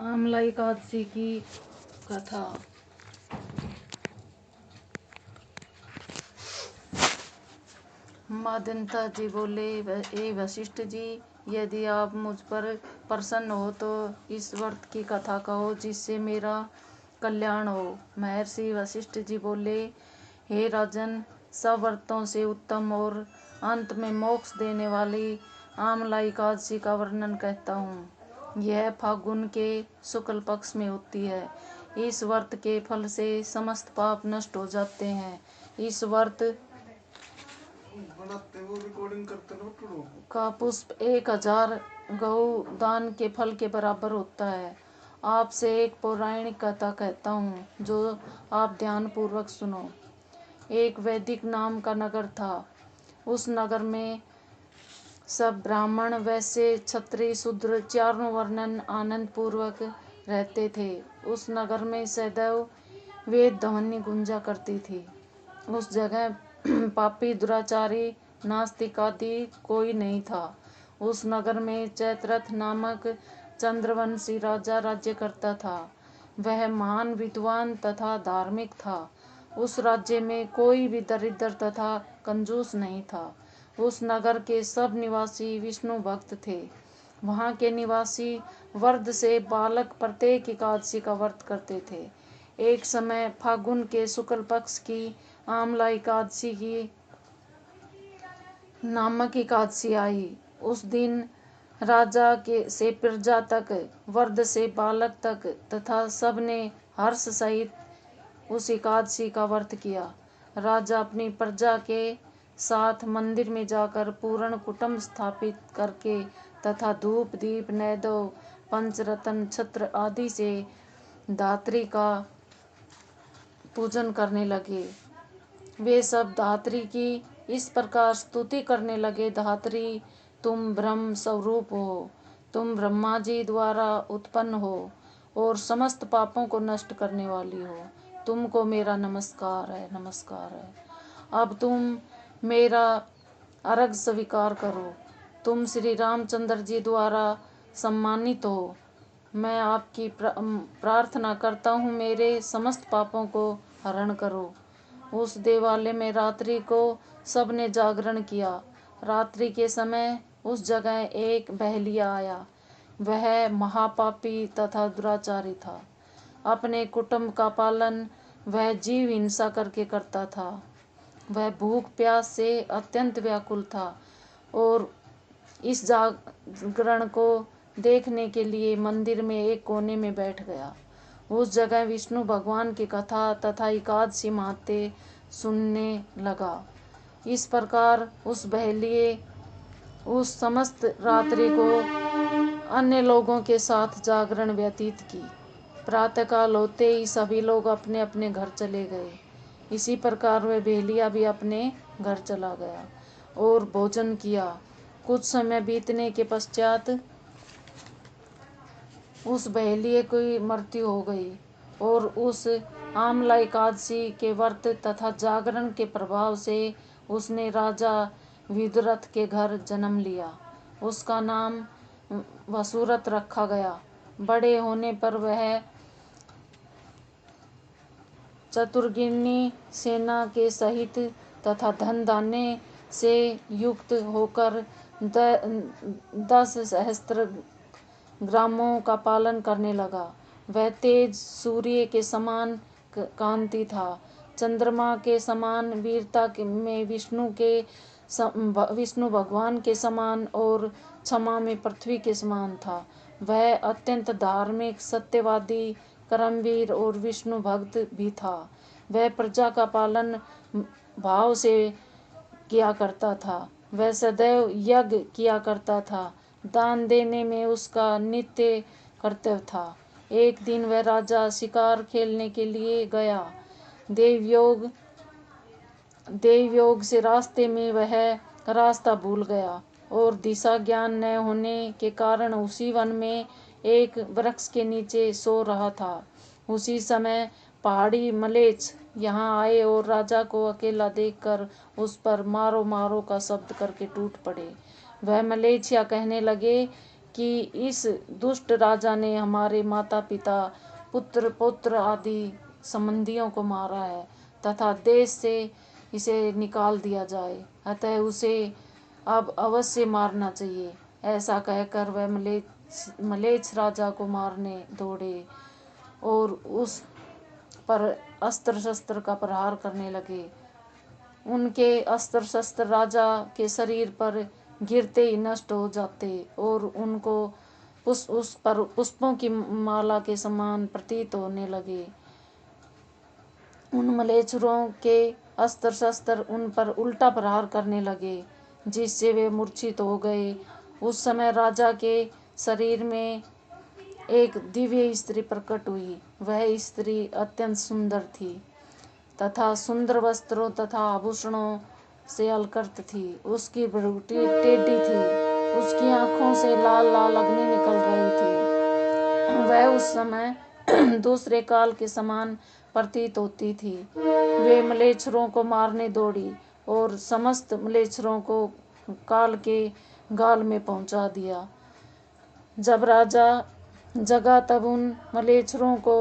आमला एकादशी की कथा। माँ दंता जी बोले, ए वशिष्ठ जी, यदि आप मुझ पर प्रसन्न हो तो इस व्रत की कथा कहो जिससे मेरा कल्याण हो। महर्षि वशिष्ठ जी बोले, हे राजन, सब व्रतों से उत्तम और अंत में मोक्ष देने वाली आमला एकादशी का वर्णन कहता हूँ। यह फागुन के शुक्ल पक्ष में होती है। इस व्रत के फल से समस्त पाप नष्ट हो जाते हैं। इस व्रत का पुष्प 1000 गौ दान के फल के बराबर होता है। आपसे एक पौराणिक कथा कहता हूँ जो आप ध्यान पूर्वक सुनो। एक वैदिक नाम का नगर था। उस नगर में सब ब्राह्मण, वैश्य, क्षत्रिय, शूद्र चारों वर्ण आनंद पूर्वक रहते थे। उस नगर में सदैव वेद ध्वनि गूंजा करती थी। उस जगह पापी, दुराचारी, नास्तिक आदि कोई नहीं था। उस नगर में चैत्ररथ नामक चंद्रवंशी राजा राज्य करता था। वह महान विद्वान तथा धार्मिक था। उस राज्य में कोई भी दरिद्र तथा कंजूस नहीं था। उस नगर के सब निवासी विष्णु भक्त थे। वहाँ के निवासी वर्द से बालक प्रत्येक एकादशी का व्रत करते थे। एक समय फागुन के शुक्ल पक्ष की आमला एकादशी की नामक एकादशी आई। उस दिन राजा के से प्रजा तक, वर्द से बालक तक तथा सब ने हर्ष सहित उस एकादशी का व्रत किया। राजा अपनी प्रजा के साथ मंदिर में जाकर पूर्ण कुटुंब स्थापित करके तथा धूप, दीप, नैवेद्य, पंचरत्न, छत्र आदि से धात्री का पूजन करने लगे। वे सब धात्री की इस प्रकार स्तुति करने लगे, धात्री, तुम ब्रह्म स्वरूप हो, तुम ब्रह्मा जी द्वारा उत्पन्न हो और समस्त पापों को नष्ट करने वाली हो। तुमको मेरा नमस्कार है, नमस्कार है। अब तुम मेरा अर्घ स्वीकार करो। तुम श्री रामचंद्र जी द्वारा सम्मानित हो। मैं आपकी प्रार्थना करता हूँ, मेरे समस्त पापों को हरण करो। उस देवालय में रात्रि को सबने जागरण किया। रात्रि के समय उस जगह एक बहलिया आया। वह महापापी तथा दुराचारी था। अपने कुटुंब का पालन वह जीव हिंसा करके करता था। वह भूख प्यास से अत्यंत व्याकुल था और इस जागरण को देखने के लिए मंदिर में एक कोने में बैठ गया। उस जगह विष्णु भगवान की कथा तथा एकादशी महात्म्य सुनने लगा। इस प्रकार उस बहलिए उस समस्त रात्रि को अन्य लोगों के साथ जागरण व्यतीत की। प्रातःकाल होते ही सभी लोग अपने अपने घर चले गए। इसी प्रकार वह बहलिया भी अपने घर चला गया और भोजन किया। कुछ समय बीतने के पश्चात उस बहलिए की मृत्यु हो गई और उस आमला एकादशी के व्रत तथा जागरण के प्रभाव से उसने राजा विदुरथ के घर जन्म लिया। उसका नाम वसुरथ रखा गया। बड़े होने पर वह चतुर्गिनी सेना के सहित तथा धन धान्य से युक्त होकर 10 सहस्त्र ग्रामों का पालन करने लगा। वह तेज सूर्य के समान कांति था, चंद्रमा के समान वीरता में विष्णु भगवान के समान और क्षमा में पृथ्वी के समान था। वह अत्यंत धार्मिक, सत्यवादी, कर्मवीर और विष्णु भक्त भी था। वह प्रजा का पालन भाव से किया करता था। वह सदैव यज्ञ किया करता था। दान देने में उसका नित्य कर्तव्य था। एक दिन वह राजा शिकार खेलने के लिए गया। देवयोग से रास्ते में वह रास्ता भूल गया और दिशा ज्ञान न होने के कारण उसी वन में एक वृक्ष के नीचे सो रहा था। उसी समय पहाड़ी मलेच्छ यहाँ आए और राजा को अकेला देखकर उस पर मारो मारो का शब्द करके टूट पड़े। वह मलेच्छिया कहने लगे कि इस दुष्ट राजा ने हमारे माता पिता, पुत्र पौत्र आदि संबंधियों को मारा है तथा देश से इसे निकाल दिया जाए, अतः उसे अब अवश्य मारना चाहिए। ऐसा कहकर वह मलेच्छ राजा को मारने दौड़े और उस पर अस्त्र शस्त्र का प्रहार करने लगे। उनके अस्त्र शस्त्र राजा के शरीर पर गिरते ही नष्ट हो जाते और उनको उस पर पुष्पों की माला के समान प्रतीत होने लगे। उन मलेच्छरों के अस्त्र शस्त्र उन पर उल्टा प्रहार करने लगे, जिससे वे मूर्छित हो गए। उस समय राजा के शरीर में एक दिव्य स्त्री प्रकट हुई। वह स्त्री अत्यंत सुंदर थी तथा सुंदर वस्त्रों तथा आभूषणों से अलंकृत थी। उसकी भ्रुकुटी टेढ़ी थी, उसकी आंखों से लाल लाल अग्नि निकल रही थी। वह उस समय दूसरे काल के समान प्रतीत होती थी। वे मलेच्छरों को मारने दौड़ी और समस्त मलेच्छरों को काल के गाल में पहुंचा दिया। जब राजा जगा तब उन मलेच्छरों को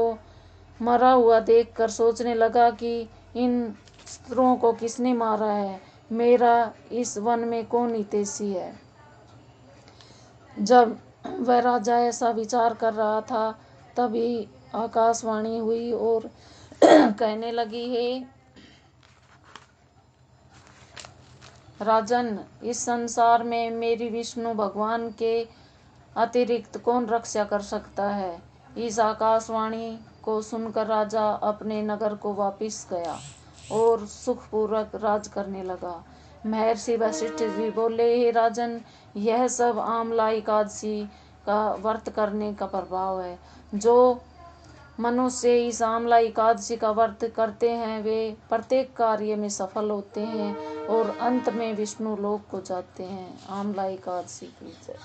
मरा हुआ देखकर सोचने लगा कि इन शत्रुओं को किसने मारा है, मेरा इस वन में कौन हितैषी है। जब वह राजा ऐसा विचार कर रहा था, तभी आकाशवाणी हुई और कहने लगी, हे राजन, इस संसार में मेरी विष्णु भगवान के अतिरिक्त कौन रक्षा कर सकता है। इस आकाशवाणी को सुनकर राजा अपने नगर को वापिस गया और सुखपूर्वक राज करने लगा। महर्षि वशिष्ठ जी बोले, हे राजन, यह सब आमला एकादशी का व्रत करने का प्रभाव है। जो मनुष्य इस आमला एकादशी का व्रत करते हैं, वे प्रत्येक कार्य में सफल होते हैं और अंत में विष्णु लोक को जाते हैं। आमला एकादशी की जय।